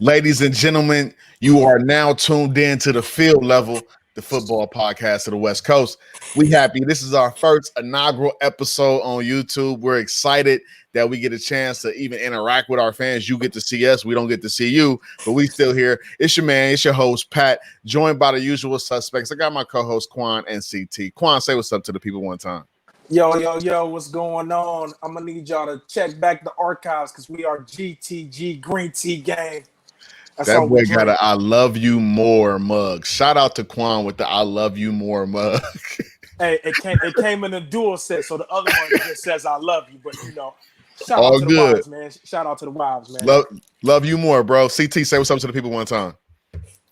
Ladies and gentlemen, you are now tuned in to the Field Level, the football podcast of the West Coast. We happy. This is our first inaugural episode on YouTube. We're excited that we get a chance to even interact with our fans. You get to see us. We don't get to see you, but we still here. It's your man. It's your host, Pat, joined by the usual suspects. I got my co-host, Quan and CT. Quan, say what's up to the people one time. Yo, what's going on? I'm going to need y'all to check back the archives because we are GTG Green Tea Gang. That's that boy got a I love you more mug. Shout out to Quan with the I love you more mug. Hey, it came in a dual set, so the other one just says I love you, but shout All out to good. the wives, man. Shout out to the wives, man. Love you more, bro. CT, say what's up to the people one time.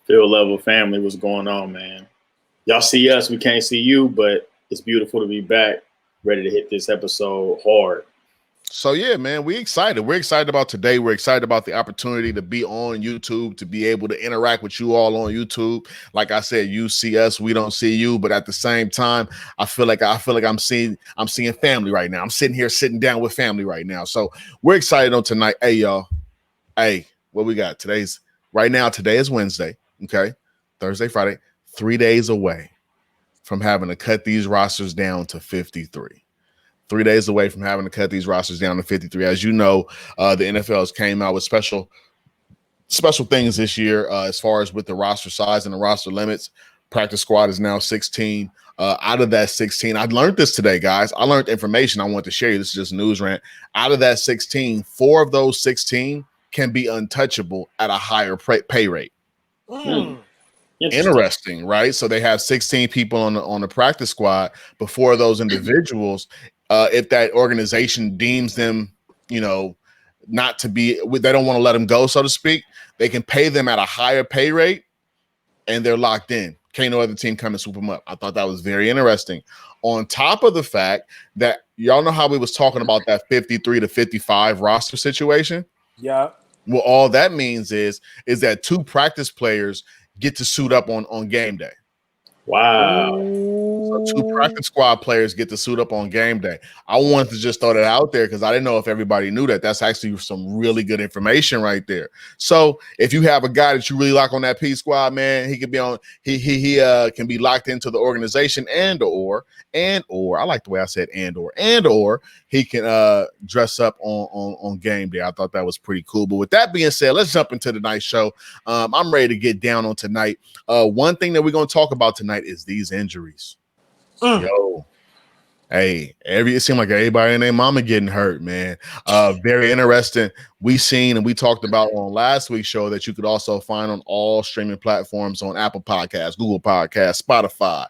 Field Level family, what's going on, man? Y'all see us, we can't see you, but it's beautiful to be back, ready to hit this episode hard. So yeah, man, we're excited. We're excited about today. We're excited about the opportunity to be on YouTube, to be able to interact with you all on YouTube. Like I said, you see us, we don't see you, but at the same time, I feel like I'm seeing family right now. I'm sitting down with family right now. So we're excited on tonight. Hey, y'all. Hey, what we got? Today is Wednesday. Okay, Thursday, Friday, 3 days away from having to cut these rosters down to 53. 3 days away from having to cut these rosters down to 53. As you know, the NFL has came out with special things this year as far as with the roster size and the roster limits. Practice squad is now 16. Out of that 16, I learned this today, guys. I learned information I want to share you. This is just news rant. Out of that 16, 4 of those 16 can be untouchable at a higher pay rate. Interesting, right? So they have 16 people on the practice squad, but 4 of those individuals, if that organization deems them, not to be, they don't want to let them go, so to speak, they can pay them at a higher pay rate and they're locked in. Can't no other team come and swoop them up. I thought that was very interesting. On top of the fact that y'all know how we was talking about that 53 to 55 roster situation. Yeah. Well, all that means is that 2 practice players get to suit up on game day. Wow. So 2 practice squad players get to suit up on game day. I wanted to just throw that out there because I didn't know if everybody knew that. That's actually some really good information right there. So if you have a guy that you really like on that P squad, man, he could be on. He can be locked into the organization and or I like the way I said and or he can dress up on game day. I thought that was pretty cool. But with that being said, let's jump into tonight's show. I'm ready to get down on tonight. One thing that we're going to talk about tonight is these injuries. Yo, hey, it seemed like everybody and their mama getting hurt, man. Very interesting. We seen and we talked about on last week's show that you could also find on all streaming platforms on Apple Podcasts, Google Podcasts, Spotify.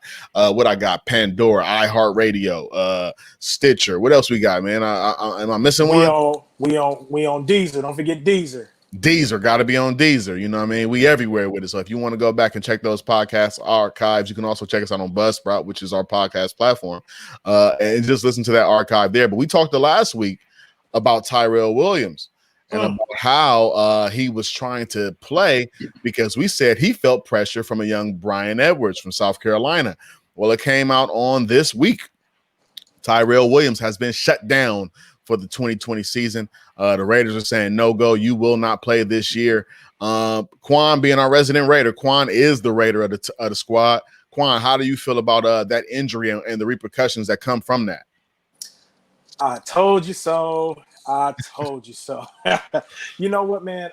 What I got? Pandora, iHeartRadio, Stitcher. What else we got, man? Am I missing one? We on Deezer. Don't forget Deezer. Deezer, got to be on Deezer. You know what I mean? We everywhere with it. So if you want to go back and check those podcast archives, you can also check us out on Buzzsprout, which is our podcast platform, and just listen to that archive there. But we talked last week about Tyrell Williams and about how he was trying to play because we said he felt pressure from a young Brian Edwards from South Carolina. Well, it came out on this week. Tyrell Williams has been shut down for the 2020 season. The Raiders are saying no go. You will not play this year. Quan being our resident Raider, Quan is the Raider of the squad. Quan, how do you feel about that injury and the repercussions that come from that? I told you so. You know what, man?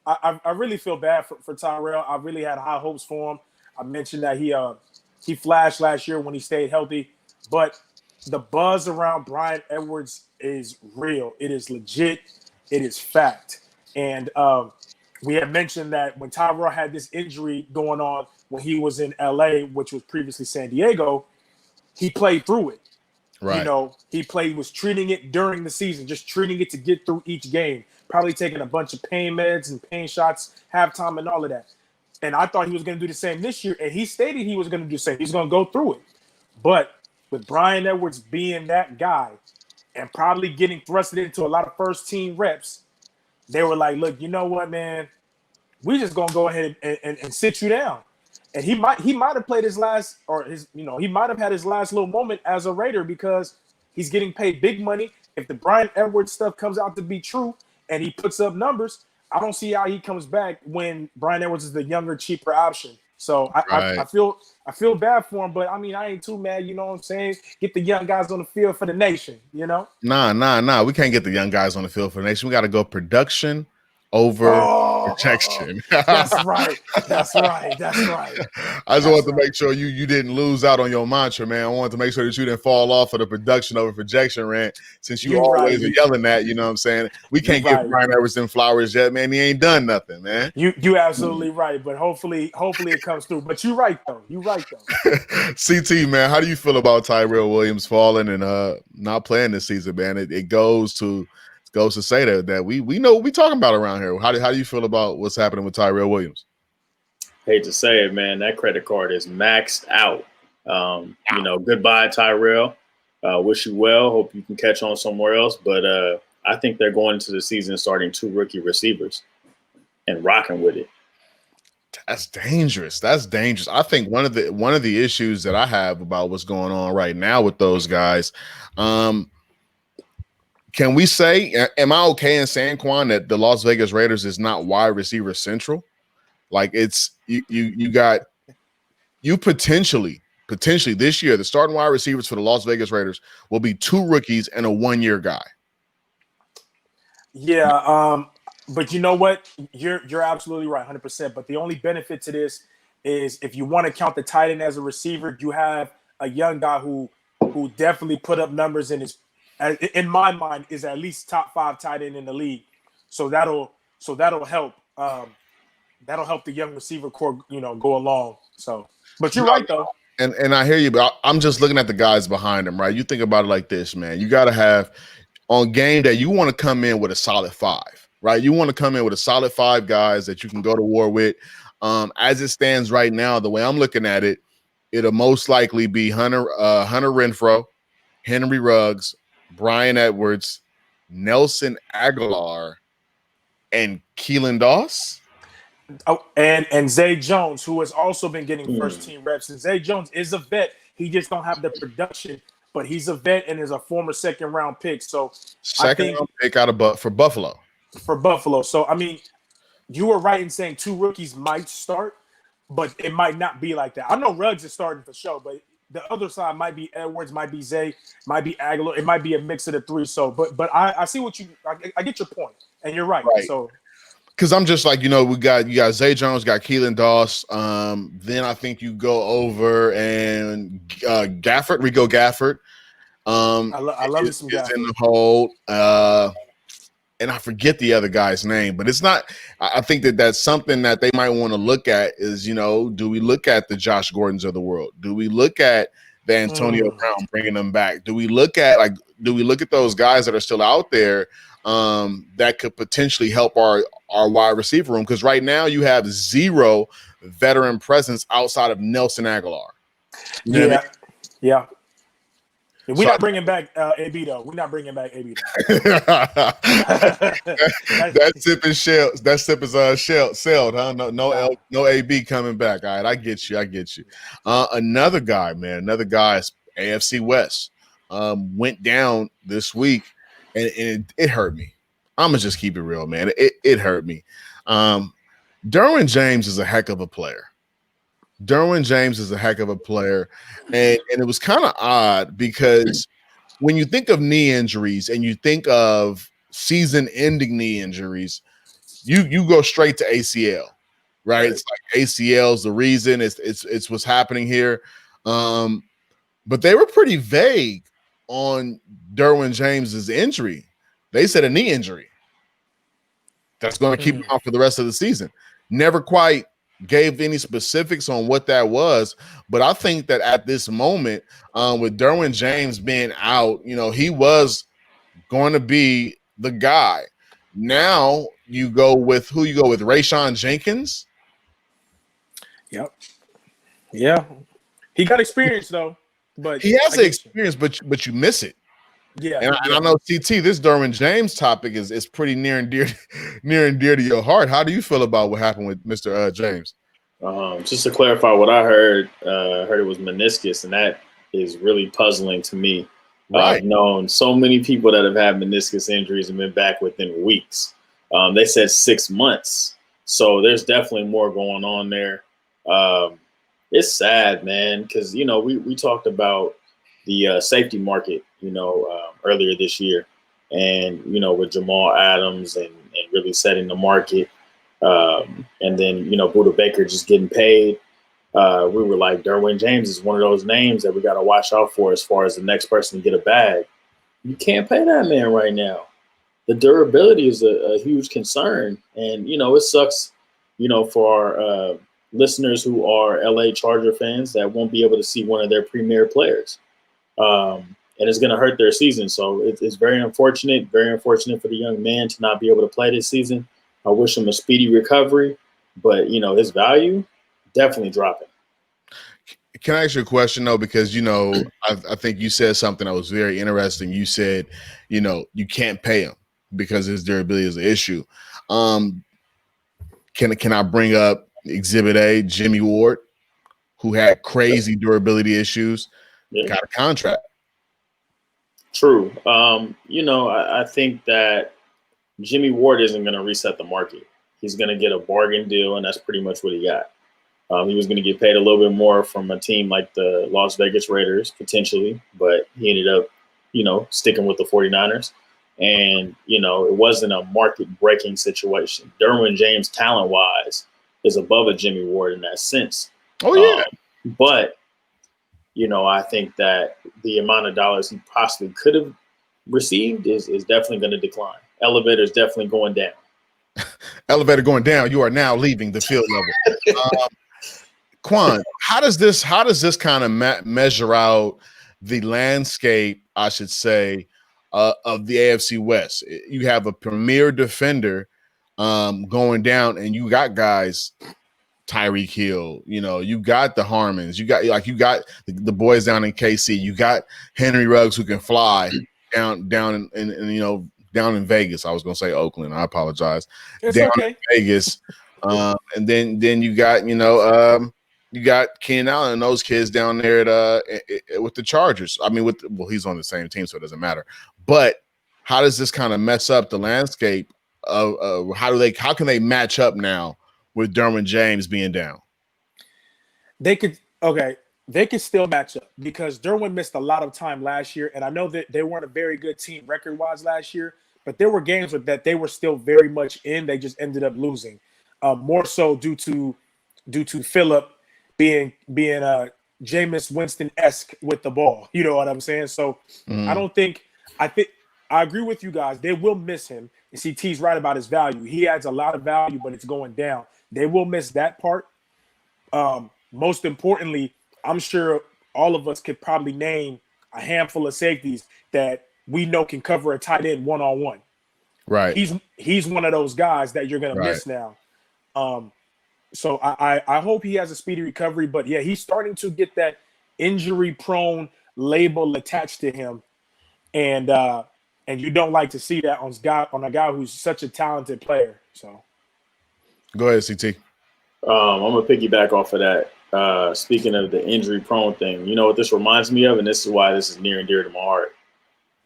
I really feel bad for Tyrell. I really had high hopes for him. I mentioned that he flashed last year when he stayed healthy, but the buzz around Brian Edwards is real. It is legit. It is fact. And we had mentioned that when Tyrell had this injury going on when he was in LA, which was previously San Diego, he played through it. Right. He was treating it during the season, just treating it to get through each game, probably taking a bunch of pain meds and pain shots, halftime and all of that. And I thought he was going to do the same this year. And he stated he was going to do the same. He's going to go through it. But with Brian Edwards being that guy and probably getting thrusted into a lot of first team reps, they were like, look, you know what, man? We just going to go ahead and sit you down. And he might have played his last, or he might have had his last little moment as a Raider because he's getting paid big money. If the Brian Edwards stuff comes out to be true and he puts up numbers, I don't see how he comes back when Brian Edwards is the younger, cheaper option. So Right. I feel bad for him, but I mean I ain't too mad. You know what I'm saying? Get the young guys on the field for the nation. You know? Nah. We can't get the young guys on the field for the nation. We got to go production over protection. That's right. That's right. I just wanted to make sure you didn't lose out on your mantra, man. I wanted to make sure that you didn't fall off of the production over projection rant, since you always are yelling that. You know what I'm saying? We can't give Brian Edwards them flowers yet, man. He ain't done nothing, man. You absolutely right, but hopefully it comes through. But you're right though. CT, man, how do you feel about Tyrell Williams falling and not playing this season, man? It goes to say that we know what we talking about around here. How do you feel about what's happening with Tyrell Williams? Hate to say it, man. That credit card is maxed out. Goodbye, Tyrell. Wish you well. Hope you can catch on somewhere else. But I think they're going into the season starting 2 rookie receivers and rocking with it. That's dangerous. I think one of the issues that I have about what's going on right now with those guys, can we say, am I okay in saying, Quan, that the Las Vegas Raiders is not wide receiver central? Like it's you potentially this year, the starting wide receivers for the Las Vegas Raiders will be 2 rookies and a 1-year guy. Yeah, but you know what? You're absolutely right, 100%. But the only benefit to this is if you want to count the tight end as a receiver, you have a young guy who definitely put up numbers in my mind is at least top 5 tight end in the league. So that'll help. That'll help the young receiver core, go along. So, but you're right though. And I hear you, but I'm just looking at the guys behind him, right? You think about it like this, man. You got to have on game day, you want to come in with a solid 5, right? You want to come in with a solid 5 guys that you can go to war with. As it stands right now, the way I'm looking at it, it'll most likely be Hunter Renfrow, Henry Ruggs, Brian Edwards, Nelson Aguilar, and Keelan Doss. Oh, and Zay Jones, who has also been getting first team reps. And Zay Jones is a vet. He just don't have the production, but he's a vet and is a former 2nd round pick. So second round pick for Buffalo. For Buffalo. So I mean, you were right in saying 2 rookies might start, but it might not be like that. I know Ruggs is starting for sure, but the other side might be Edwards, might be Zay, might be Aguilar. It might be a mix of the 3. So, but I see what I get your point, and you're right. So, because I'm just like, you got Zay Jones, got Keelan Doss. Then I think you go over and Rico Gafford. I love it. Some guys in the hold. And I forget the other guy's name, but it's not. I think that's something that they might want to look at. Is do we look at the Josh Gordons of the world? Do we look at the Antonio Brown, bringing them back? Do we look at those guys that are still out there that could potentially help our wide receiver room? Because right now you have 0 veteran presence outside of Nelson Aguilar. Yeah. We're not bringing back AB though. We're not bringing back AB. That sip is shelled. That sip is shelled, huh? No AB coming back. All right, I get you. Another guy, is AFC West. Went down this week, and it hurt me. I'm gonna just keep it real, man. It hurt me. Derwin James is a heck of a player. And it was kind of odd because when you think of knee injuries and you think of season-ending knee injuries, you go straight to ACL, right? It's like ACL is the reason. It's what's happening here. But they were pretty vague on Derwin James's injury. They said a knee injury that's going to keep him out for the rest of the season. Never quite gave any specifics on what that was, but I think that at this moment, with Derwin James being out, he was going to be the guy. Now you go with Rayshawn Jenkins. Yep. Yeah. He got experience though, but he has the experience, but you miss it. Yeah. And I know CT, this Derwin James topic is pretty near and dear to your heart. How do you feel about what happened with Mr. James? Just to clarify what I heard it was meniscus, and that is really puzzling to me. Right. I've known so many people that have had meniscus injuries and been back within weeks. They said 6 months. So there's definitely more going on there. It's sad, man, because, we talked about the safety market, earlier this year. And, with Jamal Adams and really setting the market. And then, Budda Baker just getting paid. We were like, Derwin James is one of those names that we got to watch out for as far as the next person to get a bag. You can't pay that man right now. The durability is a huge concern. And, it sucks, for our listeners who are LA Charger fans that won't be able to see one of their premier players. And it's going to hurt their season. So it's very unfortunate for the young man to not be able to play this season. I wish him a speedy recovery, but, his value definitely dropping. Can I ask you a question, though? Because, I think you said something that was very interesting. You said, you can't pay him because his durability is an issue. Can I bring up Exhibit A, Jimmy Ward, who had crazy durability issues, got a contract? True. I think that Jimmy Ward isn't going to reset the market. He's going to get a bargain deal, and that's pretty much what he got. He was going to get paid a little bit more from a team like the Las Vegas Raiders, potentially, but he ended up, sticking with the 49ers. And, it wasn't a market-breaking situation. Derwin James, talent-wise, is above a Jimmy Ward in that sense. Oh, yeah. But, I think that the amount of dollars he possibly could have received is definitely going to decline. Elevator is definitely going down. Elevator going down. You are now leaving the field level. Quan, how does this kind of measure out the landscape, I should say, of the AFC West? You have a premier defender going down, and you got guys, Tyreek Hill, you got the Harmons, you got the boys down in KC, you got Henry Ruggs who can fly down in Vegas. I was going to say Oakland. I apologize. It's down okay. in Vegas, and then you got you got Keenan Allen and those kids down there with the Chargers. I mean, he's on the same team, so it doesn't matter. But how does this kind of mess up the landscape of how can they match up now with Derwin James being down? They could still match up because Derwin missed a lot of time last year, and I know that they weren't a very good team record-wise last year, but there were games that they were still very much in. They just ended up losing, more so due to Phillip being Jameis Winston-esque with the ball. You know what I'm saying? So I think I agree with you guys. They will miss him. And CT's right about his value. He adds a lot of value, but it's going down. They will miss that part. Most importantly, I'm sure all of us could probably name a handful of safeties that we know can cover a tight end one-on-one. Right. He's one of those guys that you're going to miss now. So I hope he has a speedy recovery. But, yeah, he's starting to get that injury-prone label attached to him. And you don't like to see that on a guy who's such a talented player. So go ahead, CT. I'm going to piggyback off of that. Speaking of the injury-prone thing, you know what this reminds me of, and this is why this is near and dear to my heart.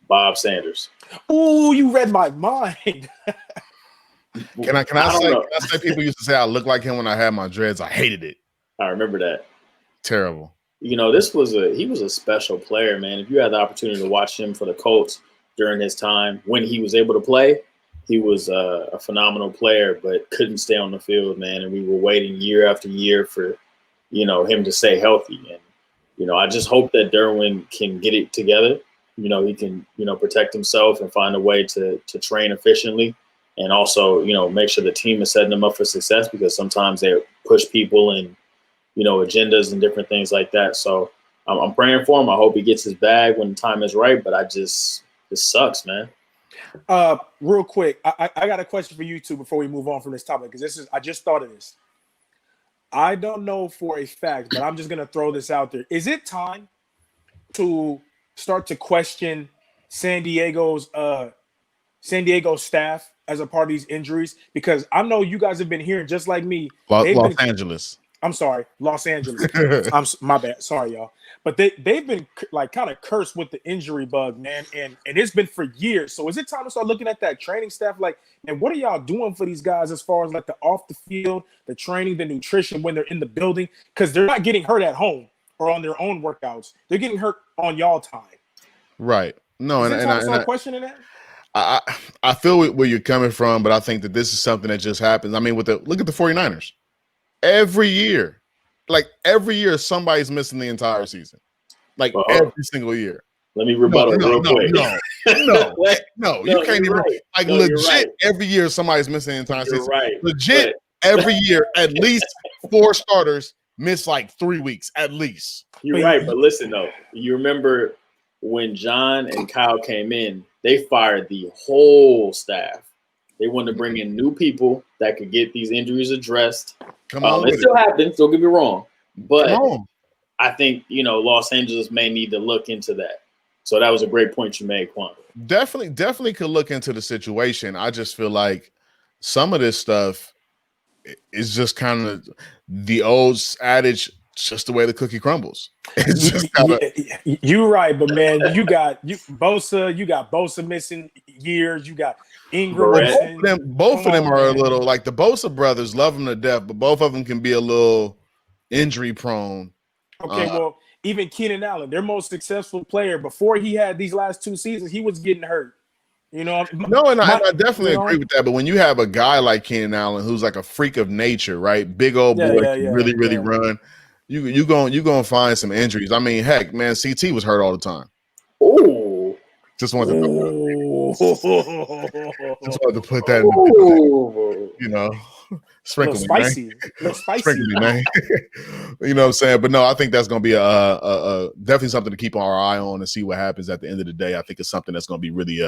Bob Sanders. Ooh, you read my mind. Can I say people used to say I look like him when I had my dreads? I hated it. I remember that. Terrible. He was a special player, man. If you had the opportunity to watch him for the Colts during his time when he was able to play, he was a phenomenal player, but couldn't stay on the field, man. And we were waiting year after year for, him to stay healthy. And, I just hope that Derwin can get it together. He can, protect himself and find a way to train efficiently. And also, make sure the team is setting them up for success, because sometimes they push people and, agendas and different things like that. So I'm praying for him. I hope he gets his bag when the time is right. But this sucks, man. Real quick, I got a question for you two before we move on from this topic, because I just thought of this. I don't know for a fact, but I'm just gonna throw this out there. Is it time to start to question San Diego staff as a part of these injuries? Because I know you guys have been hearing, just like me. Los Angeles. I'm sorry, Los Angeles. My bad. Sorry, y'all. But they've been like kind of cursed with the injury bug, man, and it's been for years. So is it time to start looking at that training staff? Like, and what are y'all doing for these guys as far as like the off the field, the training, the nutrition when they're in the building? Because they're not getting hurt at home or on their own workouts. They're getting hurt on y'all time. Right. No, Is and it time to I start questioning that? I feel where you're coming from, but I think that this is something that just happens. I mean, look at the 49ers. Every year, somebody's missing the entire season. Like every single year. Let me rebuttal real quick. No, you can't even right. like legit every year somebody's missing the entire season. Right. Legit every year, at least 4 starters miss like 3 weeks at least. You're right, but listen though, you remember when John and Kyle came in, they fired the whole staff. They wanted to bring in new people that could get these injuries addressed. It still happens, don't get me wrong. But I think, Los Angeles may need to look into that. So that was a great point you made, Quan. Definitely could look into the situation. I just feel like some of this stuff is just kind of the old adage, just the way the cookie crumbles. It's just you're right, but man, you got Bosa missing years. You got Ingram. Both of them are a little like the Bosa brothers. Love them to death, but both of them can be a little injury prone. Okay, well, even Keenan Allen, their most successful player, before he had these last 2 seasons, he was getting hurt. I definitely agree with that. But when you have a guy like Keenan Allen, who's like a freak of nature, right? Big old boy, really run. You gonna find some injuries. I mean, heck, man, CT was hurt all the time. Oh, just wanted to put that in sprinkle spicy, man. You know what I'm saying? But no, I think that's gonna be a definitely something to keep our eye on and see what happens at the end of the day. I think it's something that's gonna be really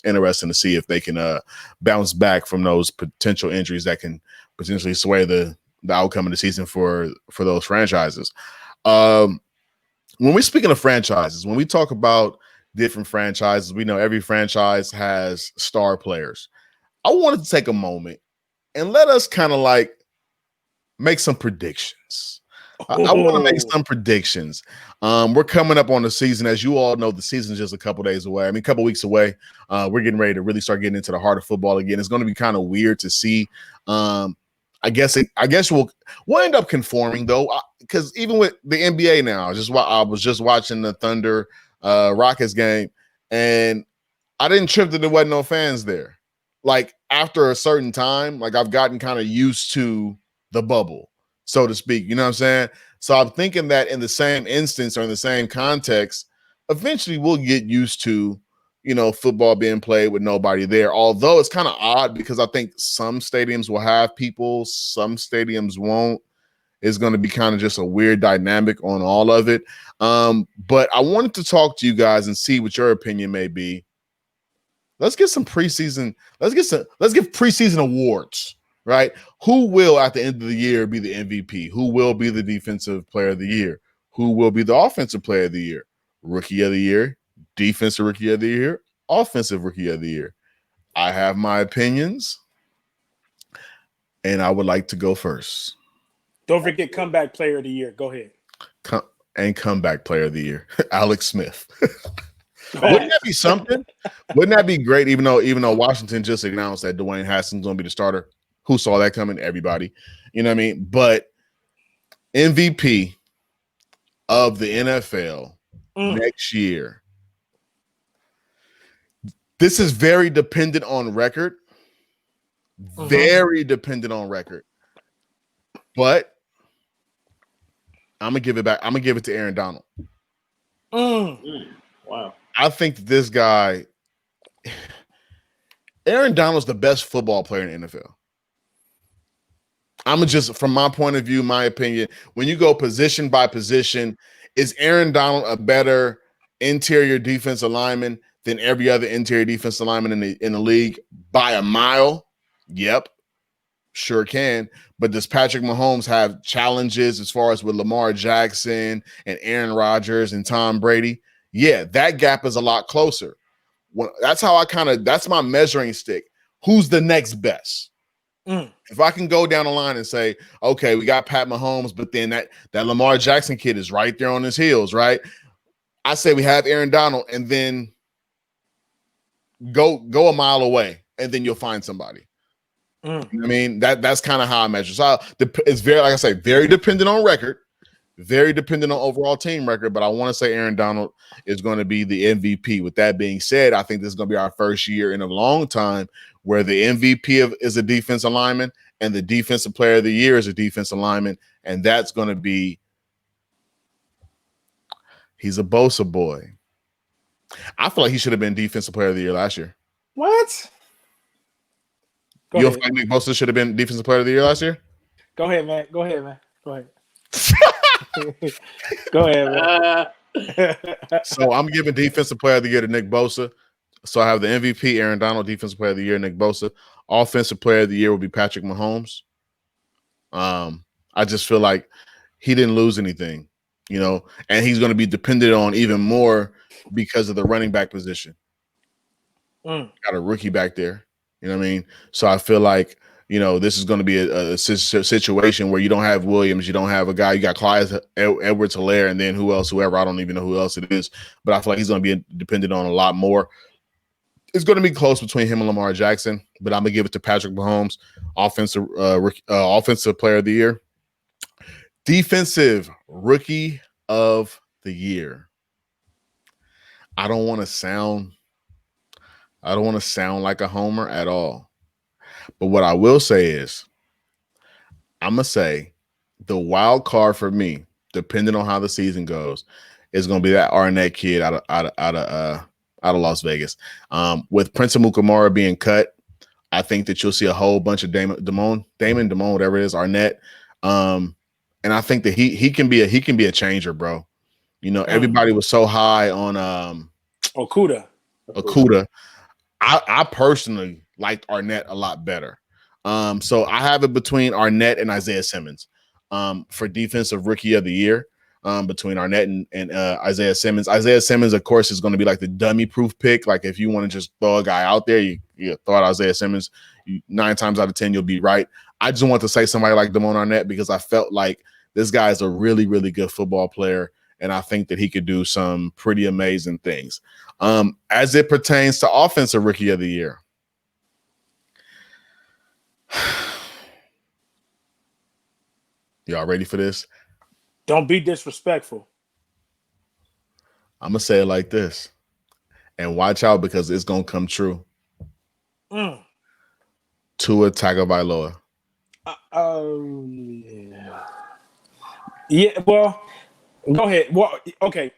interesting to see if they can bounce back from those potential injuries that can potentially sway the outcome of the season for those franchises. When we're speaking of franchises, when we talk about different franchises, we know every franchise has star players. I wanted to take a moment and let us kind of like make some predictions. I want to make some predictions. We're coming up on the season. As you all know, the season's just a couple days away. I mean, a couple weeks away. We're getting ready to really start getting into the heart of football again. It's going to be kind of weird to see. I guess we'll end up conforming though, because even with the NBA now, I was just watching the Thunder Rockets game, and I didn't trip that there wasn't no fans there. Like after a certain time, like I've gotten kind of used to the bubble, so to speak. You know what I'm saying? So I'm thinking that in the same instance or in the same context, eventually we'll get used to football being played with nobody there. Although it's kind of odd because I think some stadiums will have people, some stadiums won't. It's going to be kind of just a weird dynamic on all of it. But I wanted to talk to you guys and see what your opinion may be. Let's get some preseason. Let's give preseason awards, right? Who will at the end of the year be the MVP? Who will be the defensive player of the year? Who will be the offensive player of the year? Rookie of the year, defensive rookie of the year, offensive rookie of the year. I have my opinions, and I would like to go first. Don't forget comeback player of the year. Go ahead. Comeback player of the year, Alex Smith. Wouldn't that be something? Wouldn't that be great? Even though Washington just announced that Dwayne Haskins going to be the starter. Who saw that coming? Everybody. You know what I mean? But MVP of the NFL next year. This is very dependent on record. Very dependent on record. But I'm gonna give it back. I'm gonna give it to Aaron Donald. Wow. I think this guy, Aaron Donald's the best football player in the NFL. I'm just, from my point of view, my opinion, when you go position by position, is Aaron Donald a better interior defensive lineman than every other interior defensive lineman in the league by a mile? Yep, sure can. But does Patrick Mahomes have challenges as far as with Lamar Jackson and Aaron Rodgers and Tom Brady? Yeah, that gap is a lot closer. That's how that's my measuring stick. Who's the next best? If I can go down the line and say, okay, we got Pat Mahomes, but then that Lamar Jackson kid is right there on his heels, right? I say we have Aaron Donald, and then go a mile away, and then you'll find somebody. You know what I mean, that's kind of how I measure. So it's very, like I say, very dependent on record, very dependent on overall team record. But I want to say Aaron Donald is going to be the MVP. With that being said, I think this is going to be our first year in a long time where the MVP is a defensive lineman and the defensive player of the year is a defensive lineman, and that's going to be he's a Bosa boy. I feel like he should have been defensive player of the year last year. What? You don't think Nick Bosa should have been defensive player of the year last year? Go ahead, man. Go ahead. Go ahead, man. So I'm giving defensive player of the year to Nick Bosa. So I have the MVP, Aaron Donald, defensive player of the year, Nick Bosa. Offensive player of the year will be Patrick Mahomes. I just feel like he didn't lose anything, and he's going to be dependent on even more because of the running back position. Got a rookie back there. You know what I mean? So I feel like, this is going to be a situation where you don't have Williams, you don't have a guy, you got Clyde Edwards-Helaire, and then whoever, I don't even know who else it is, but I feel like he's going to be dependent on a lot more. It's going to be close between him and Lamar Jackson, but I'm going to give it to Patrick Mahomes, offensive player of the year. Defensive rookie of the year. I don't want to sound like a homer at all. But what I will say is, I'm going to say the wild card for me, depending on how the season goes, is going to be that Arnett kid out of Las Vegas. With Prince Amukamara being cut, I think that you'll see a whole bunch of Damon, whatever it is, Arnett. And I think that he can be a changer, bro. Everybody was so high on Okudah. I personally liked Arnett a lot better. So I have it between Arnett and Isaiah Simmons for defensive rookie of the year. Between Arnett and Isaiah Simmons. Isaiah Simmons, of course, is going to be like the dummy-proof pick. Like if you want to just throw a guy out there, you throw out Isaiah Simmons. 9 times out of 10, you'll be right. I just want to say somebody like Damon Arnett because I felt like this guy is a really, really good football player, and I think that he could do some pretty amazing things. As it pertains to offensive rookie of the year, y'all ready for this? Don't be disrespectful. I'm going to say it like this. And watch out because it's going to come true. Tua Tagovailoa. Yeah, well, go ahead. Well, okay.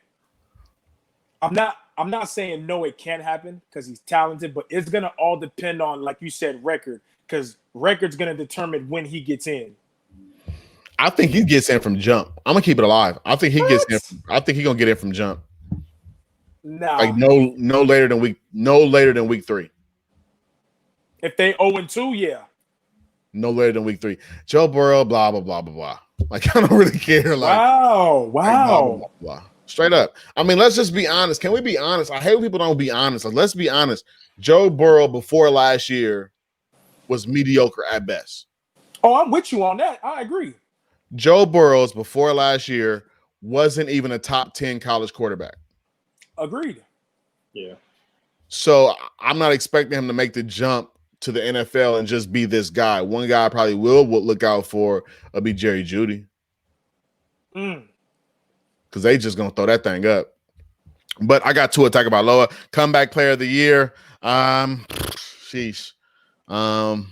I'm not saying no, it can't happen because he's talented, but it's going to all depend on, like you said, record, because record's going to determine when he gets in. I think he gets in from jump. I'm gonna keep it alive. I think he gets in. I think he's gonna get in from jump. No, like no later than week 3. If they 0-2, yeah. No later than week 3. Joe Burrow, blah blah blah blah blah. Like I don't really care. Like wow. Like, blah, blah, blah, blah. Straight up. I mean, let's just be honest. Can we be honest? I hate when people don't be honest. Like, let's be honest. Joe Burrow before last year was mediocre at best. Oh, I'm with you on that. I agree. Joe Burrows before last year wasn't even a top 10 college quarterback. Agreed. Yeah. So I'm not expecting him to make the jump to the NFL and just be this guy. One guy I probably will look out for will be Jerry Jeudy. Because they just going to throw that thing up. But I got Tua Tagovailoa, comeback player of the year. Sheesh. I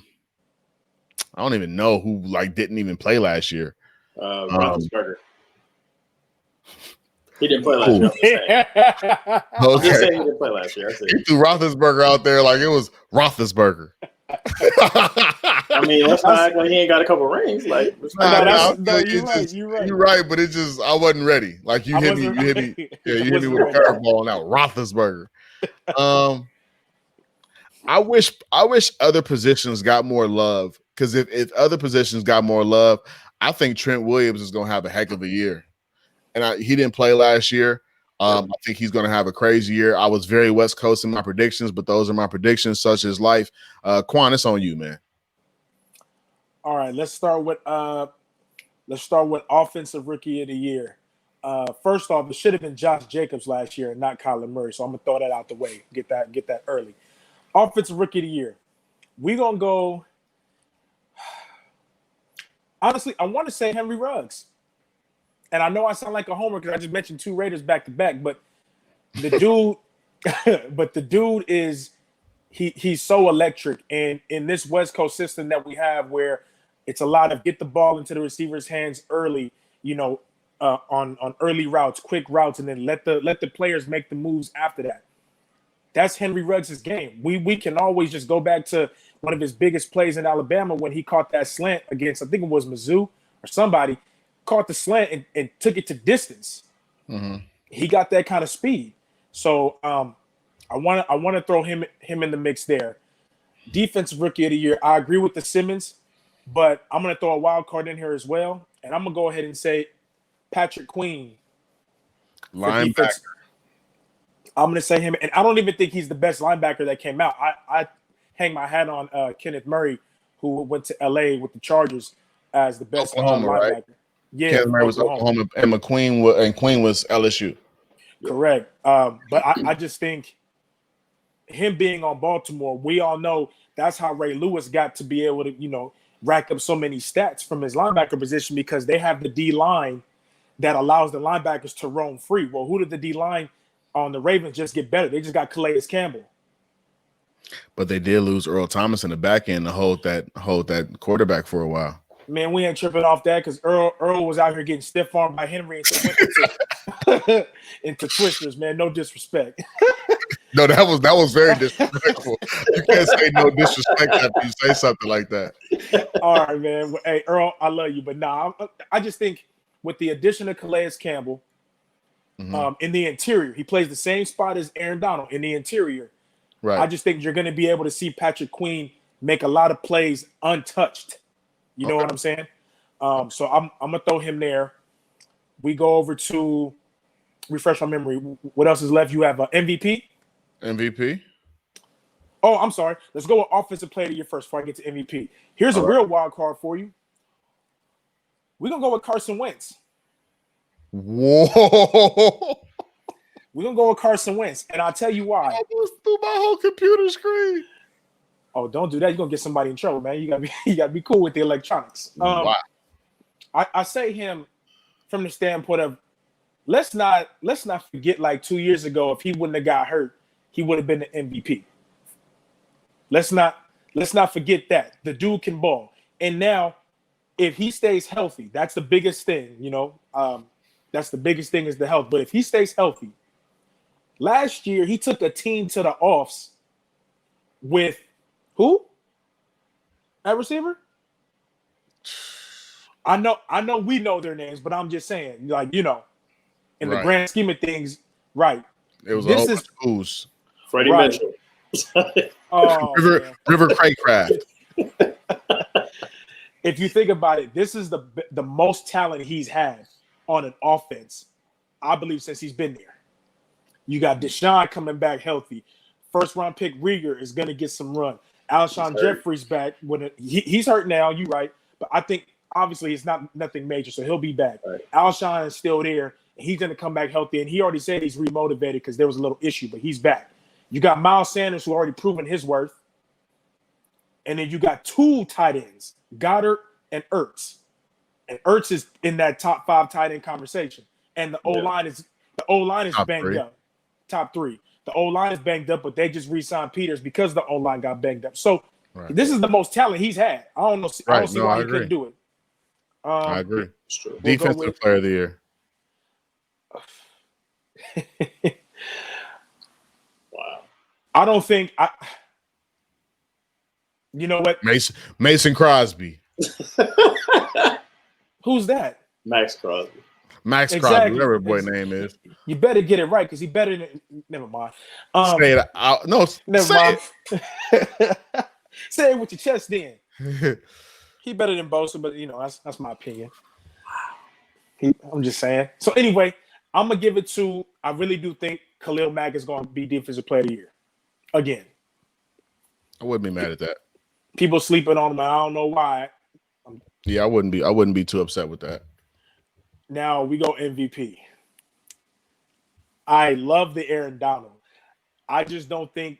don't even know who didn't even play last year. Roethlisberger. He didn't play last year. Okay. He said he didn't play last year. He threw Roethlisberger out there like it was Roethlisberger. I mean, let's not act like he ain't got a couple rings. Like, you're right, but it just I wasn't ready. Like you hit me with a curveball now. Roethlisberger. I wish other positions got more love because if other positions got more love, I think Trent Williams is going to have a heck of a year. And he didn't play last year. I think he's going to have a crazy year. I was very West Coast in my predictions, but those are my predictions, such as life. Quan, it's on you, man. All right, let's start with offensive rookie of the year. First off, it should have been Josh Jacobs last year and not Kyler Murray. So I'm gonna throw that out the way. Get that early. Offensive rookie of the year. We're gonna go. Honestly, I want to say Henry Ruggs. And I know I sound like a homer because I just mentioned 2 Raiders back to back, but the dude is he's so electric. And in this West Coast system that we have where it's a lot of get the ball into the receiver's hands early, on early routes, quick routes, and then let the players make the moves after that. That's Henry Ruggs' game. We can always just go back to one of his biggest plays in Alabama when he caught that slant against, I think it was Mizzou or somebody, caught the slant and took it to distance. Mm-hmm. He got that kind of speed. So I want to throw him in the mix there. Defensive rookie of the year. I agree with the Simmons, but I'm going to throw a wild card in here as well, and I'm going to go ahead and say Patrick Queen. Linebacker. I'm going to say him, and I don't even think he's the best linebacker that came out. I hang my hat on Kenneth Murray, who went to LA with the Chargers as the best Oklahoma, linebacker. right? Yeah, Kenneth Murray was Oklahoma, and Queen was LSU. Correct. But I just think him being on Baltimore, we all know that's how Ray Lewis got to be able to, rack up so many stats from his linebacker position because they have the D line that allows the linebackers to roam free. Well, who did the D line on the Ravens just get better? They just got Calais Campbell. But they did lose Earl Thomas in the back end to hold that quarterback for a while. Man, we ain't tripping off that because Earl was out here getting stiff armed by Henry into twisters, man. No disrespect. No, that was very disrespectful. You can't say no disrespect after you say something like that. All right, man. Hey, Earl, I love you, but I just think with the addition of Calais Campbell in the interior, he plays the same spot as Aaron Donald in the interior. Right. I just think you're going to be able to see Patrick Queen make a lot of plays untouched. You know what I'm saying? So I'm gonna throw him there. We go over to refresh my memory. What else is left? You have MVP. MVP. Oh, I'm sorry. Let's go with offensive player of the year first before I get to MVP. Here's a real wild card for you. We're gonna go with Carson Wentz. Whoa. We're gonna go with Carson Wentz, and I'll tell you why. I almost threw my whole computer screen. Oh, don't do that. You're gonna get somebody in trouble, man. You gotta be cool with the electronics. Wow. I say him from the standpoint of let's not forget like 2 years ago, if he wouldn't have got hurt, he would have been the MVP. Let's not forget that. The dude can ball. And now if he stays healthy, that's the biggest thing, that's the biggest thing is the health. But if he stays healthy, last year he took a team to the offs with who? At receiver? I know we know their names, but I'm just saying, like, in the grand scheme of things, right. It was a whole bunch of who's. Freddie Mitchell. River Craycraft. If you think about it, this is the most talent he's had on an offense, I believe, since he's been there. You got Deshaun coming back healthy. First round pick Rieger is going to get some run. Alshon Jeffrey's back. He's hurt now, you're right. But I think obviously it's nothing major, so he'll be back. Right. Alshon is still there. And he's going to come back healthy. And he already said he's remotivated because there was a little issue, but he's back. You got Miles Sanders, who already proven his worth. And then you got 2 tight ends, Goddard and Ertz. And Ertz is in that top 5 tight end conversation. And the O-line is banged up. Top 3. The O-line is banged up, but they just re-signed Peters because the O-line got banged up. So this is the most talent he's had. I don't know. I don't see why he couldn't do it. I agree. Defensive player of the year. Wow. I don't think you know what? Mason Crosby. Who's that? Max Crosby. Crosby, whatever the boy name is. You better get it right because he better than. Never mind. Say it out. No, never mind. Say it with your chest, then. He better than Bosa, but that's my opinion. I'm just saying. So anyway, I'm gonna give it to. I really do think Khalil Mack is going to be Defensive Player of the Year again. I wouldn't be mad at that. People sleeping on him. I don't know why. Yeah, I wouldn't be too upset with that. Now we go MVP. I love the Aaron Donald. I just don't think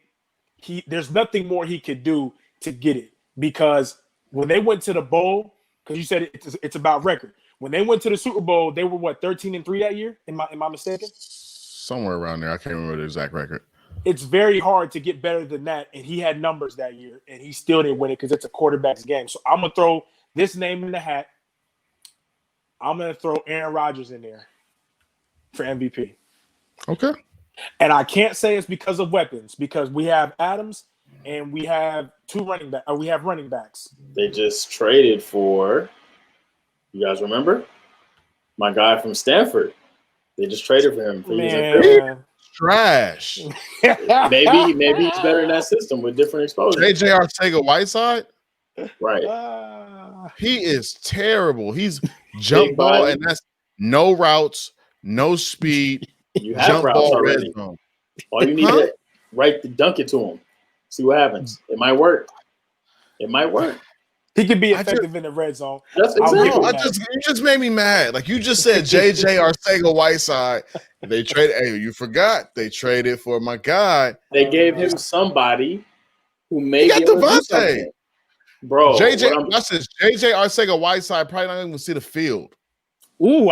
there's nothing more he could do to get it, because when they went to the bowl, because you said it's about record. When they went to the Super Bowl, they were what, 13-3 that year? Am I mistaken? Somewhere around there. I can't remember the exact record. It's very hard to get better than that, and he had numbers that year, and he still didn't win it because it's a quarterback's game. So I'm gonna throw this name in the hat. I'm gonna throw Aaron Rodgers in there for MVP. Okay. And I can't say it's because of weapons, because we have Adams and we have we have running backs. They just traded for, you guys remember? My guy from Stanford. They just traded for him. Man. Trash. Maybe he's better in that system with different exposure. JJ Arcega-Whiteside? Right. He is terrible. He's jump ball, and that's no routes, no speed. You have routes already. All you need is right to dunk it to him. See what happens. It might work. He could be effective in the red zone. That's exactly. You just made me mad. Like you just said, JJ Arcega-Whiteside. They traded. Hey, you forgot they traded for my guy. They gave him somebody who made got Devontae. Bro, JJ Arcega-Whiteside probably not even see the field. Ooh,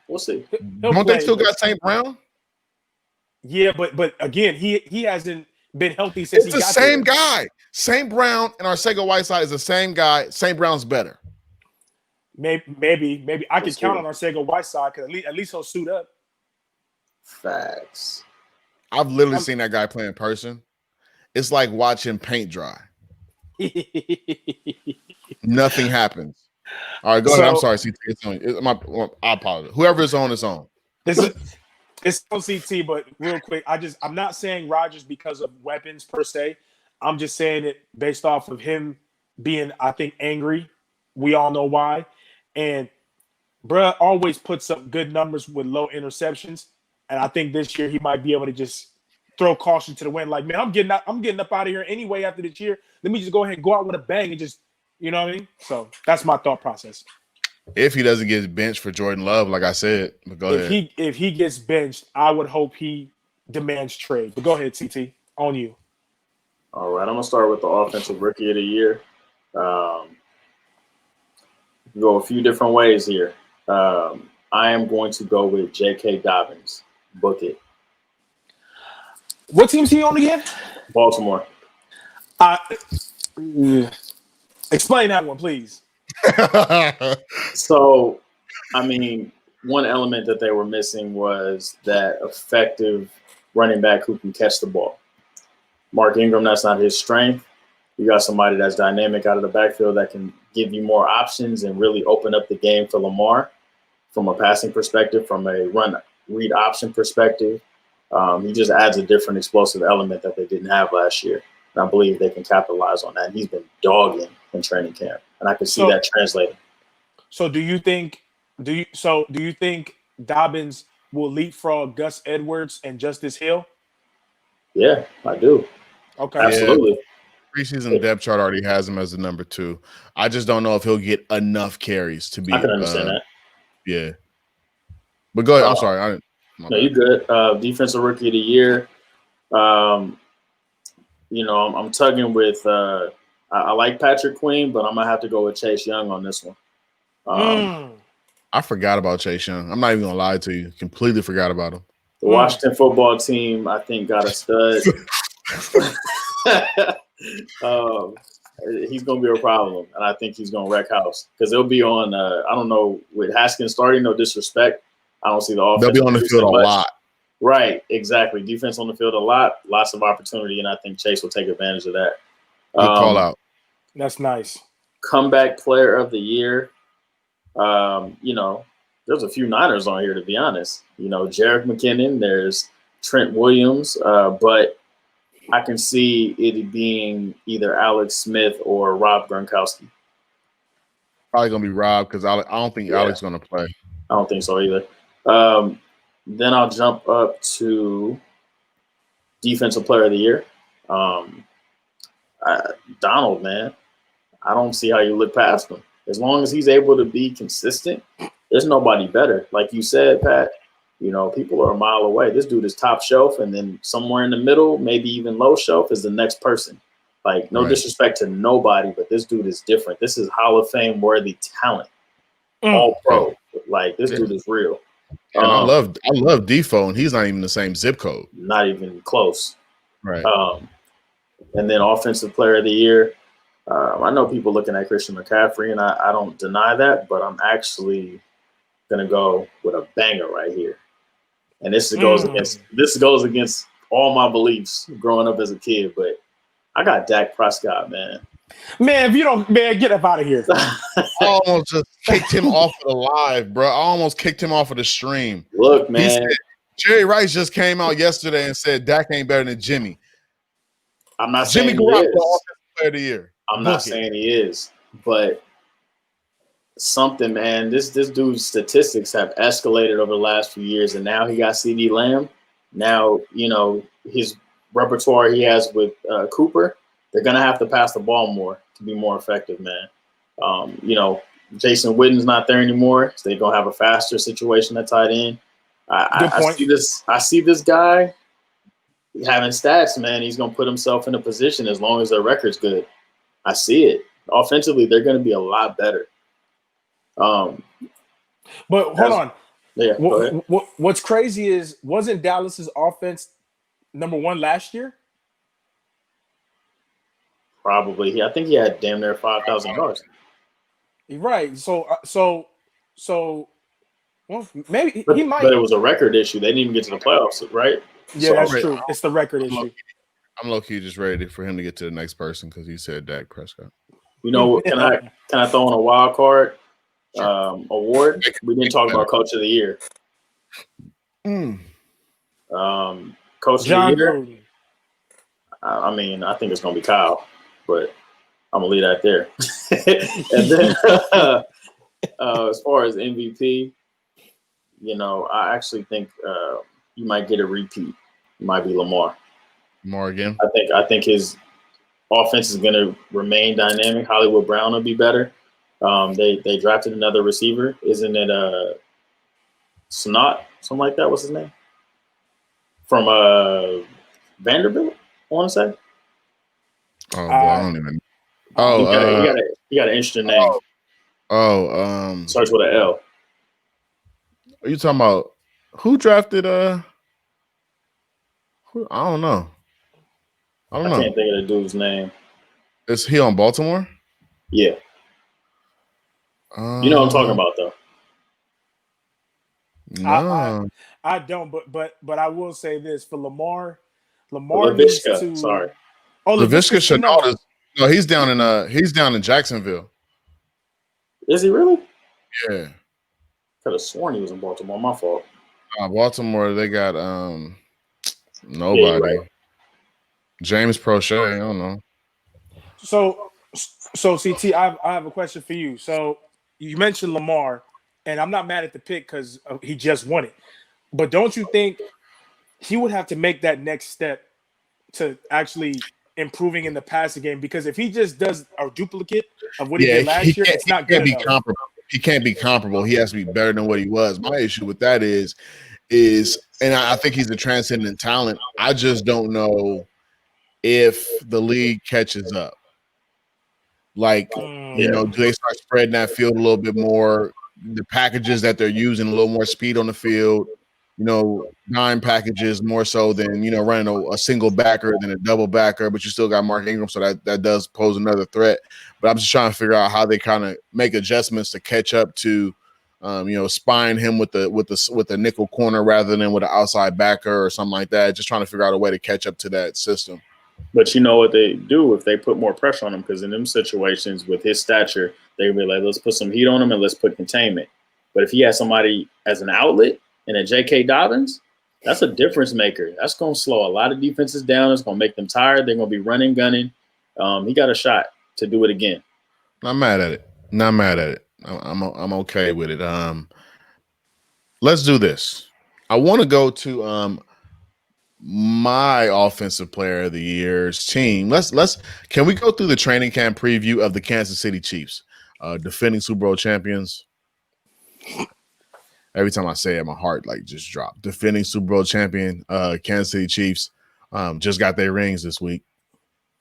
we'll see. Don't they still got St. Brown? Yeah, but again, he hasn't been healthy since it's the same guy. St. Brown and Arcega-Whiteside is the same guy. St. Brown's better. Maybe I could count on Arcega-Whiteside because at least he'll suit up. Facts. I've literally seen that guy play in person. It's like watching paint dry. Nothing happens. All right, go ahead. I'm sorry, CT. It's on. I apologize. Whoever is on, it's on. It's on CT, but real quick, I'm not saying Rodgers because of weapons per se. I'm just saying it based off of him being, I think, angry. We all know why. And bruh always puts up good numbers with low interceptions. And I think this year he might be able to just throw caution to the wind. Like, man, I'm getting up out of here anyway after this year. Let me just go ahead and go out with a bang and just, you know what I mean? So that's my thought process. If he doesn't get benched for Jordan Love, like I said, but go ahead. If he gets benched, I would hope he demands trade. But go ahead, CT. On you. All right, I'm gonna start with the offensive rookie of the year. Go a few different ways here. I am going to go with J.K. Dobbins. Book it. What team's he on again? Baltimore. Explain that one, please. So, I mean, one element that they were missing was that effective running back who can catch the ball. Mark Ingram, that's not his strength. You got somebody that's dynamic out of the backfield that can give you more options and really open up the game for Lamar from a passing perspective, from a run read option perspective. He just adds a different explosive element that they didn't have last year. And I believe they can capitalize on that. And he's been dogging in training camp. And I can see that translating. So do you think Dobbins will leapfrog Gus Edwards and Justice Hill? Yeah, I do. Okay. Absolutely. Yeah. Preseason depth chart already has him as the number 2. I just don't know if he'll get enough carries to be. I can understand that. Yeah. But go ahead. I'm sorry. No, you're good. Defensive rookie of the year. I'm tugging with I like Patrick Queen, but I'm gonna have to go with Chase Young on this one. I forgot about Chase Young. I'm not even gonna lie to you. Completely forgot about him. The Washington football team, I think, got a stud. He's gonna be a problem, and I think he's gonna wreck house because they'll be on. I don't know, with Haskins starting. No disrespect, I don't see the offense. They'll be on the field a lot. Right, exactly. Defense on the field a lot, lots of opportunity, and I think Chase will take advantage of that. Good call out. That's nice. Comeback player of the year. There's a few Niners on here, to be honest. Jerick McKinnon, there's Trent Williams, but I can see it being either Alex Smith or Rob Gronkowski. Probably going to be Rob because I don't think Alex is going to play. I don't think so either. Then I'll jump up to defensive player of the year. Donald, man. I don't see how you look past him. as long as he's able to be consistent, there's nobody better. Like you said, Pat, people are a mile away. This dude is top shelf, and then somewhere in the middle, maybe even low shelf, is the next person. Like, no disrespect to nobody, but this dude is different. This is Hall of Fame worthy talent. All pro. Like, this dude is real. And I love Defoe, and he's not even the same zip code. Not even close. Right. And then offensive player of the year. I know people looking at Christian McCaffrey, and I don't deny that, but I'm actually gonna go with a banger right here. And this goes against all my beliefs growing up as a kid, but I got Dak Prescott, man. Man, if you don't, man, get up out of here. I almost just kicked him off of the live, bro. I almost kicked him off of the stream. Look, man. Jerry Rice just came out yesterday and said Dak ain't better than Jimmy. I'm not Jimmy saying Garoppolo, he is. Offensive Player of the Year. I'm not saying he is, but something, man. This dude's statistics have escalated over the last few years, and now he got CD Lamb. Now, his repertoire he has with Cooper, they're gonna have to pass the ball more to be more effective, man. Jason Witten's not there anymore, so they're gonna have a faster situation at tight end. I see this guy having stats, man. He's gonna put himself in a position as long as their record's good. I see it. Offensively, they're gonna be a lot better. But hold on. Yeah. What's crazy is, wasn't Dallas's offense number one last year? Probably. I think he had damn near 5,000 yards. Right. So, well, maybe he might. But it was a record issue. They didn't even get to the playoffs, right? Yeah, that's true. It's the record issue. I'm low-key just ready for him to get to the next person because he said Dak Prescott. Can I throw in a wild card award? We didn't talk about Coach of the Year. Coach John of the Year. Gruden. I think it's gonna be Kyle, but I'm gonna leave that there. And then as far as MVP, I actually think you might get a repeat. It might be Lamar. Lamar again. I think his offense is going to remain dynamic. Hollywood Brown will be better. They drafted another receiver. Isn't it Snot? Something like that. What's his name? From Vanderbilt, I want to say. Oh, I don't even. Oh, he got an interesting name. Starts with an L. Are you talking about who drafted? I don't know. I can't think of the dude's name. Is he on Baltimore? Yeah. You know what I'm talking about, though. No, I don't. But I will say this for Lamar Laviska, needs to. Sorry. Oh, Laviska Shenault. No, he's down in Jacksonville. Is he really? Yeah. Could have sworn he was in Baltimore. My fault. Baltimore, they got nobody. Yeah, right. James Prochet, I don't know. So CT, I have a question for you. So you mentioned Lamar, and I'm not mad at the pick because he just won it. But don't you think he would have to make that next step to actually improving in the passing game? Because if he just does a duplicate of what he did last year, it's not good enough. Comparable. He can't be comparable. He has to be better than what he was. My issue with that is, and I think he's a transcendent talent. I just don't know if the league catches up. Like, do they start spreading that field a little bit more? The packages that they're using, a little more speed on the field, 9 packages more so than, running a single backer than a double backer, but you still got Mark Ingram, so that does pose another threat. But I'm just trying to figure out how they kind of make adjustments to catch up to, spying him with the nickel corner rather than with an outside backer or something like that. Just trying to figure out a way to catch up to that system. But you know what they do if they put more pressure on him, because in them situations with his stature, they'll be like, let's put some heat on him and let's put containment. But if he has somebody as an outlet and a J.K. Dobbins, that's a difference maker. That's going to slow a lot of defenses down. It's going to make them tired. They're going to be running, gunning. He got a shot to do it again. Not mad at it. I'm okay with it. Let's do this. I want to go to my offensive player of the year's team. Can we go through the training camp preview of the Kansas City Chiefs? defending Super Bowl champions. Every time I say it, my heart like just dropped. Defending Super Bowl champion, Kansas City Chiefs, just got their rings this week.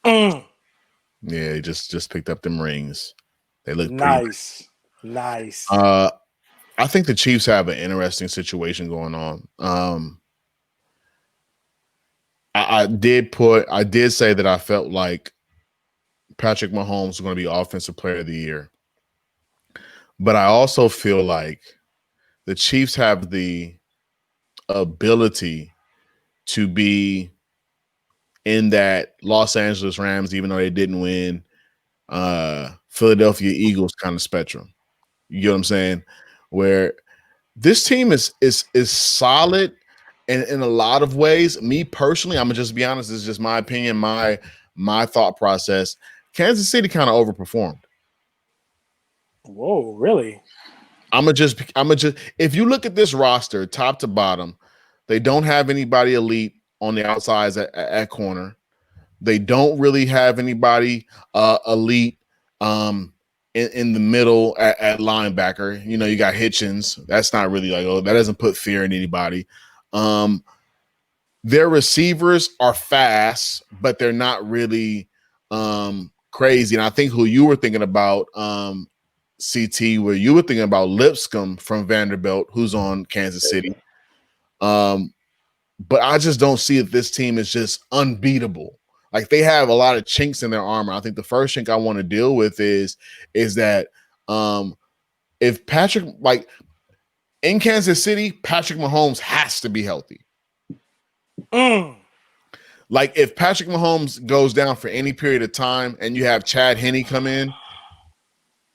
Yeah, they just picked up them rings. They look nice. Nice. I think the Chiefs have an interesting situation going on. I did say that I felt like Patrick Mahomes was going to be Offensive Player of the Year, but I also feel like the Chiefs have the ability to be in that Los Angeles Rams, even though they didn't win, Philadelphia Eagles kind of spectrum. You get what I'm saying? Where this team is solid in a lot of ways. Me personally, I'm gonna just be honest, this is just my opinion, my thought process. Kansas City kind of overperformed. Whoa, really? I'm gonna just if you look at this roster top to bottom, they don't have anybody elite on the outsides at corner. They don't really have anybody elite in the middle at linebacker. You know, you got Hitchens. That's not really like, oh, that doesn't put fear in anybody. Their receivers are fast, but they're not really crazy. And I think who you were thinking about, CT, where you were thinking about Lipscomb from Vanderbilt, who's on Kansas City. But I just don't see that this team is just unbeatable. Like, they have a lot of chinks in their armor. I think the first chink I want to deal with is that if Patrick, like in Kansas City, Patrick Mahomes has to be healthy. Like, if Patrick Mahomes goes down for any period of time and you have Chad Henne come in,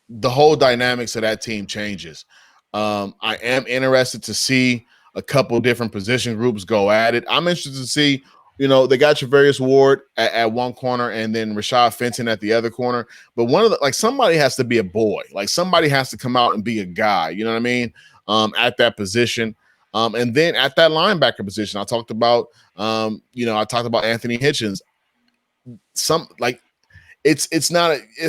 the whole dynamics of that team changes. I am interested to see a couple different position groups go at it. I'm interested to see, you know, they got Travarius Ward at one corner and then Rashad Fenton at the other corner. But one of the, like, somebody has to be a boy. Like, somebody has to come out and be a guy, you know what I mean? At that position. And then at that linebacker position, I talked about Anthony Hitchens. It's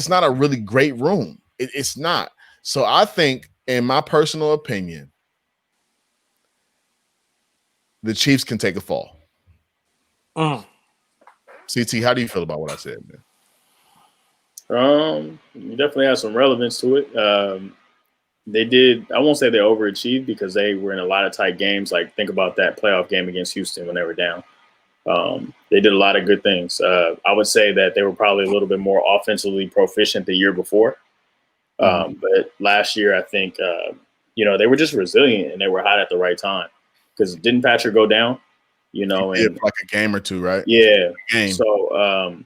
not a really great room. It's not. So I think, in my personal opinion, the Chiefs can take a fall. CT, how do you feel about what I said, man? You definitely have some relevance to it. They did. I won't say they overachieved because they were in a lot of tight games. Like, think about that playoff game against Houston when they were down. They did a lot of good things. I would say that they were probably a little bit more offensively proficient the year before. But last year, I think, they were just resilient and they were hot at the right time. Because didn't Patrick go down? You know, and like a game or two, right? Yeah. Game. So,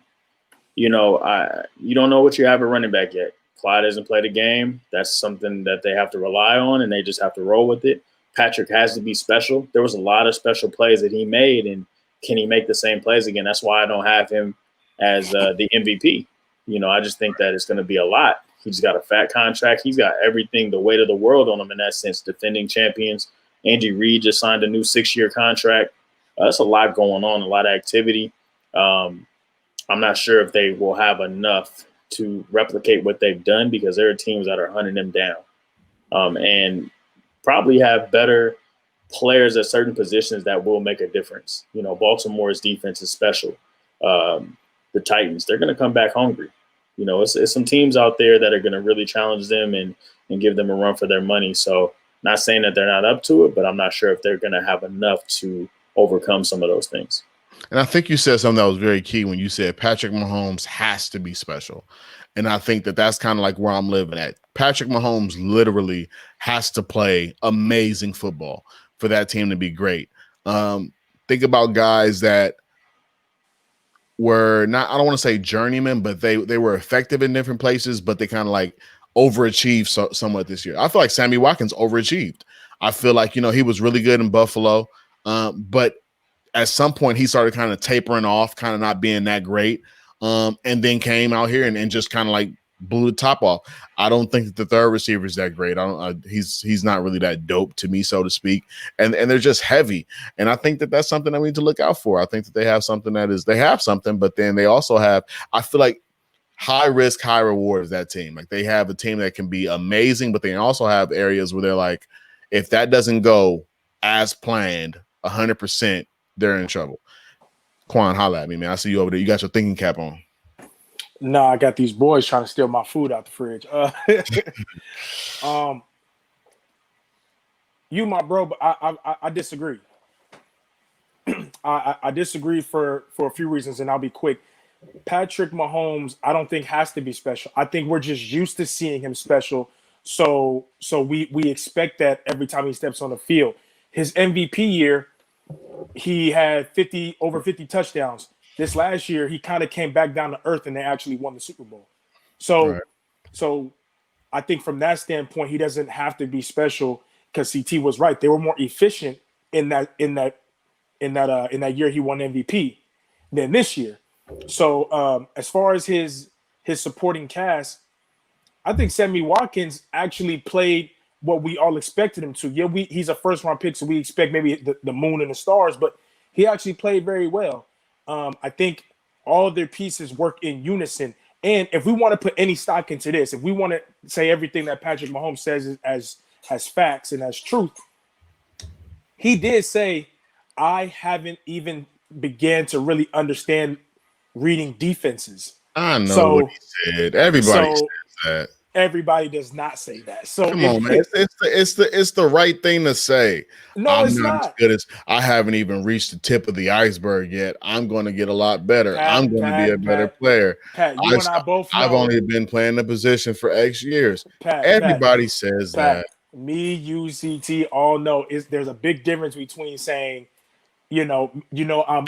you don't know what you have at running back yet. Clyde hasn't played a game. That's something that they have to rely on, and they just have to roll with it. Patrick has to be special. There was a lot of special plays that he made, and can he make the same plays again? That's why I don't have him as the MVP. You know, I just think that it's going to be a lot. He's got a fat contract. He's got everything, the weight of the world on him in that sense, defending champions. Andy Reid just signed a new 6-year contract. That's a lot going on, a lot of activity. I'm not sure if they will have enough to replicate what they've done because there are teams that are hunting them down and probably have better players at certain positions that will make a difference. You know, Baltimore's defense is special. The Titans, they're going to come back hungry. You know, it's some teams out there that are going to really challenge them and give them a run for their money. So not saying that they're not up to it, but I'm not sure if they're going to have enough to overcome some of those things. And I think you said something that was very key when you said Patrick Mahomes has to be special. And I think that that's kind of like where I'm living at. Patrick Mahomes literally has to play amazing football for that team to be great. Think about guys that were not, I don't want to say journeymen, but they were effective in different places, but they kind of like overachieved somewhat this year. I feel like Sammy Watkins overachieved. I feel like, he was really good in Buffalo, but at some point he started kind of tapering off, kind of not being that great, and then came out here and just kind of like blew the top off. I don't think that the third receiver is that great. He's not really that dope to me, so to speak. And they're just heavy. And I think that that's something that we need to look out for. I think that they have something, but then they also have, I feel like high risk, high reward is that team. Like they have a team that can be amazing, but they also have areas where they're like, if that doesn't go as planned, 100%, they're in trouble. Quan, holla at me, man. I see you over there. You got your thinking cap on. No, I got these boys trying to steal my food out the fridge. You, my bro, but I disagree. I disagree for a few reasons, and I'll be quick. Patrick Mahomes, I don't think has to be special. I think we're just used to seeing him special, so we expect that every time he steps on the field. His MVP year, he had over 50 touchdowns. This last year, he kind of came back down to earth, and they actually won the Super Bowl. So I think from that standpoint, he doesn't have to be special because CT was right. They were more efficient in that year he won MVP than this year. So as far as his supporting cast, I think Sammy Watkins actually played what we all expected him to. Yeah, he's a first round pick, so we expect maybe the moon and the stars, but he actually played very well. I think all their pieces work in unison. And if we want to put any stock into this, if we want to say everything that Patrick Mahomes says as facts and as truth, he did say, I haven't even began to really understand reading defenses. I know what he said. Everybody says that. Everybody does not say that. So come on, man. It's the right thing to say. No, it's not. As good as I haven't even reached the tip of the iceberg yet. I'm going to get a lot better. I'm going to be a better player. Pat, you and I both know. I've only been playing the position for X years. Everybody says that. Me, you, CT, all know there's a big difference between saying, I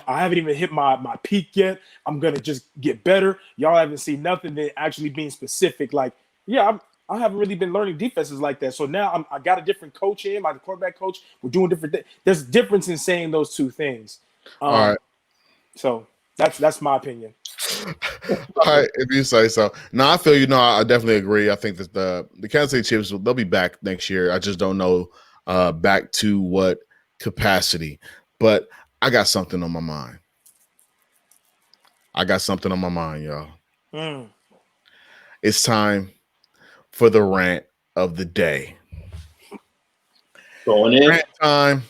haven't even hit my peak yet. I'm gonna just get better. Y'all haven't seen nothing than actually being specific. Like, yeah, I haven't really been learning defenses like that. So now I got a different coach in, my quarterback coach. We're doing different things. There's a difference in saying those two things. All right. So that's my opinion. All right, if you say so. No, I feel I definitely agree. I think that the Kansas City Chiefs they'll be back next year. I just don't know back to what capacity. But I got something on my mind. Y'all. It's time for the rant of the day. Going in. Rant time.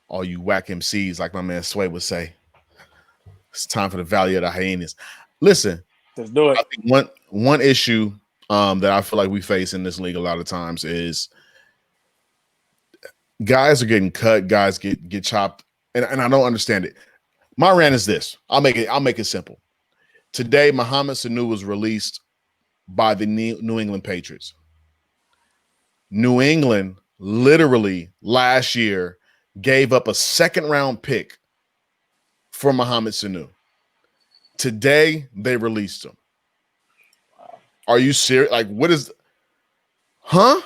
All you whack MCs, like my man Sway would say. It's time for the Valley of the Hyenas. Listen, let's do it. I think one issue that I feel like we face in this league a lot of times is guys are getting cut, guys get chopped, and I don't understand it. My rant is this. I'll make it simple. Today, Mohamed Sanu was released by the New England Patriots. New England literally last year gave up a second-round pick for Mohamed Sanu. Today, they released him. Are you serious? Like, what is – huh?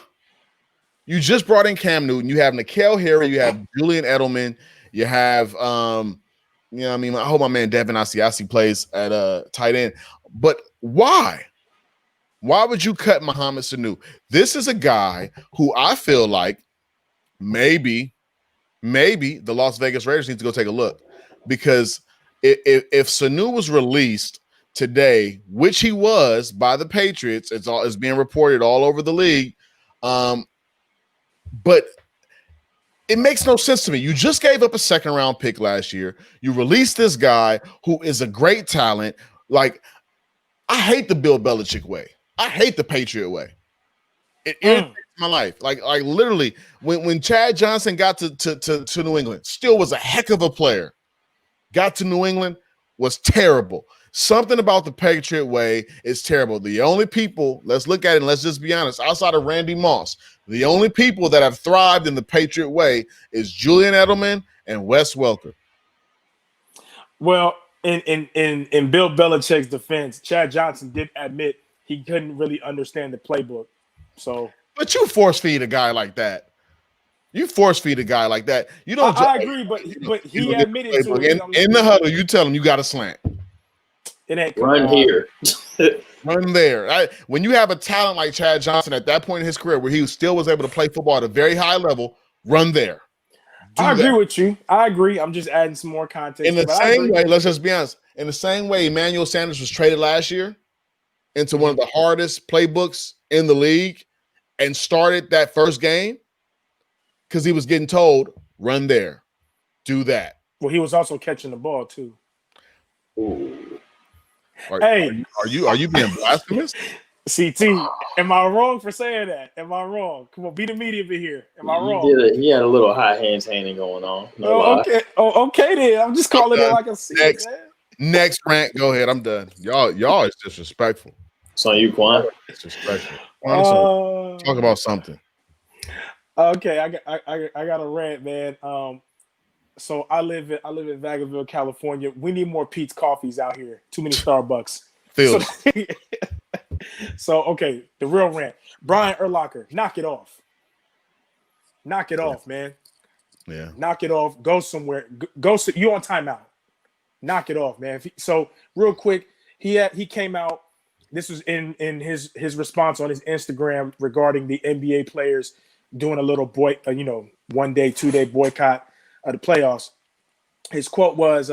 You just brought in Cam Newton. You have N'Keal Harry. You have Julian Edelman. You have, I hope my man Devin Asiasi plays at tight end. But why? Why would you cut Mohamed Sanu? This is a guy who I feel like maybe the Las Vegas Raiders need to go take a look. Because if Sanu was released today, which he was by the Patriots, it's being reported all over the league, but it makes no sense to me. You just gave up a second-round pick last year. You released this guy who is a great talent. Like, I hate the Bill Belichick way. I hate the Patriot way. It irritates my life. Like literally, when Chad Johnson got to New England, still was a heck of a player. Got to New England, was terrible. Something about the Patriot way is terrible. The only people, let's look at it and let's just be honest, outside of Randy Moss, the only people that have thrived in the Patriot way is Julian Edelman and Wes Welker. Well, in Bill Belichick's defense, Chad Johnson did admit he couldn't really understand the playbook. So, but you force feed a guy like that. You force feed a guy like that. You don't. I agree, but he admitted to it. In the huddle, you tell him you got a slant. It ain't run here. Run there. When you have a talent like Chad Johnson at that point in his career where he still was able to play football at a very high level, run there. I agree with you. I agree. I'm just adding some more context. In the same way, let's just be honest. In the same way, Emmanuel Sanders was traded last year into one of the hardest playbooks in the league and started that first game because he was getting told, run there, do that. Well, he was also catching the ball too. Ooh. Are you being blasphemous? CT, am I wrong for saying that? Am I wrong? Come on, be the media here. Am I wrong? He had a little high hands handing going on. Okay. Oh, okay then. I'm just calling it like I see it, man. Next rant. Go ahead. I'm done. Y'all is disrespectful. It's on you, Quan. Disrespectful. Talk about something. Okay, I got a rant, man. So I live in Vacaville, California. We need more Pete's Coffees out here. Too many Starbucks. So okay, the real rant. Brian Urlacher, knock it off. Knock it off, man. Yeah. Knock it off. Go somewhere. Go. You on timeout. Knock it off, man. So real quick, he came out. This was in his response on his Instagram regarding the NBA players doing a little 1 day, 2 day boycott of the playoffs. His quote was,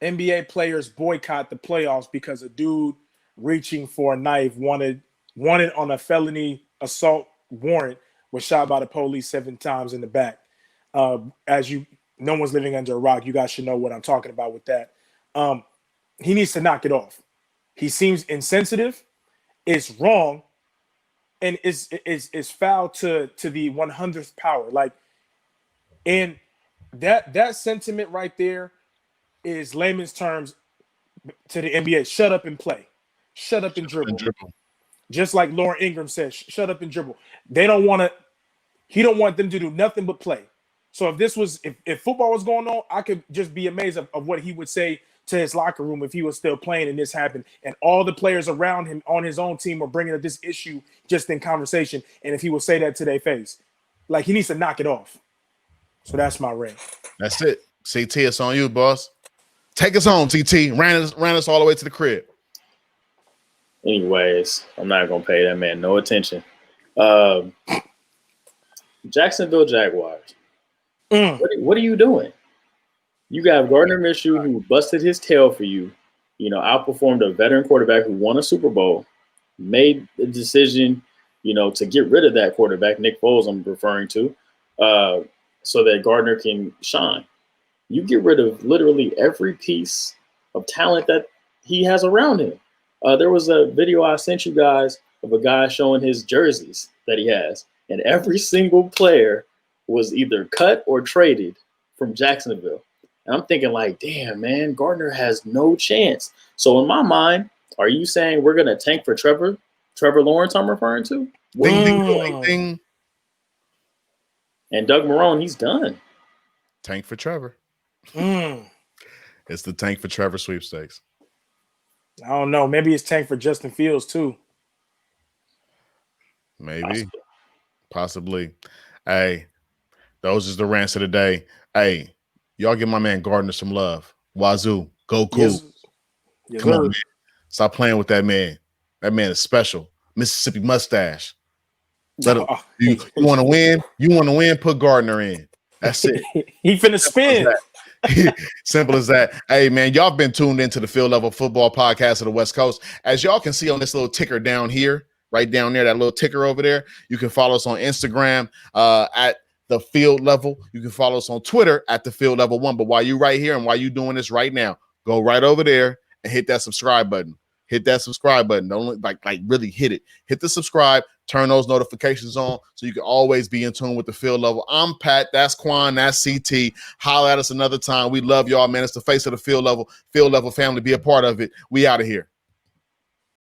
NBA players boycott the playoffs because a dude reaching for a knife wanted on a felony assault warrant was shot by the police 7 times in the back. No one's living under a rock. You guys should know what I'm talking about with that. He needs to knock it off. He seems insensitive. It's wrong. And is foul to the 100th power. Like, and that sentiment right there is layman's terms to the NBA. Shut up and play. Shut up and dribble. Just like Lauren Ingram says, shut up and dribble. He don't want them to do nothing but play. So if football was going on, I could just be amazed of what he would say to his locker room if he was still playing and this happened. And all the players around him on his own team were bringing up this issue just in conversation. And if he would say that to their face, like, he needs to knock it off. So that's my rant. That's it. CT, it's on you, boss. Take us home, CT. Ran us all the way to the crib. Anyways, I'm not going to pay that man no attention. Jacksonville Jaguars. What are you doing? You got Gardner Minshew, who busted his tail for you, outperformed a veteran quarterback who won a Super Bowl, made the decision, to get rid of that quarterback, Nick Foles I'm referring to, so that Gardner can shine. You get rid of literally every piece of talent that he has around him. There was a video I sent you guys of a guy showing his jerseys that he has, and every single player was either cut or traded from Jacksonville. And I'm thinking like, damn, man, Gardner has no chance. So in my mind, are you saying we're going to tank for Trevor Lawrence I'm referring to? Ding, ding, ding, ding. And Doug Marrone, he's done. Tank for Trevor. It's the tank for Trevor sweepstakes. I don't know. Maybe it's tank for Justin Fields too. Maybe. Possibly. Hey, those is the rants of the day. Hey, y'all give my man Gardner some love. Wazoo, go cool. Yes, come on, man. Stop playing with that man. That man is special. Mississippi mustache. You want to win? You want to win? Put Gardner in. That's it. He finna spin. Simple as that. Hey, man, y'all been tuned into the Field Level Football Podcast of the West Coast. As y'all can see on this little ticker down here, right down there, that little ticker over there, you can follow us on Instagram at The Field Level. You can follow us on Twitter at The Field Level 1. But while you right here and while you doing this right now, go right over there and hit that subscribe button. Hit that subscribe button. Don't like really hit it. Hit the subscribe. Turn those notifications on so you can always be in tune with the Field Level. I'm Pat. That's Quan. That's CT. Holler at us another time. We love y'all, man. It's the face of the Field Level family. Be a part of it. We out of here.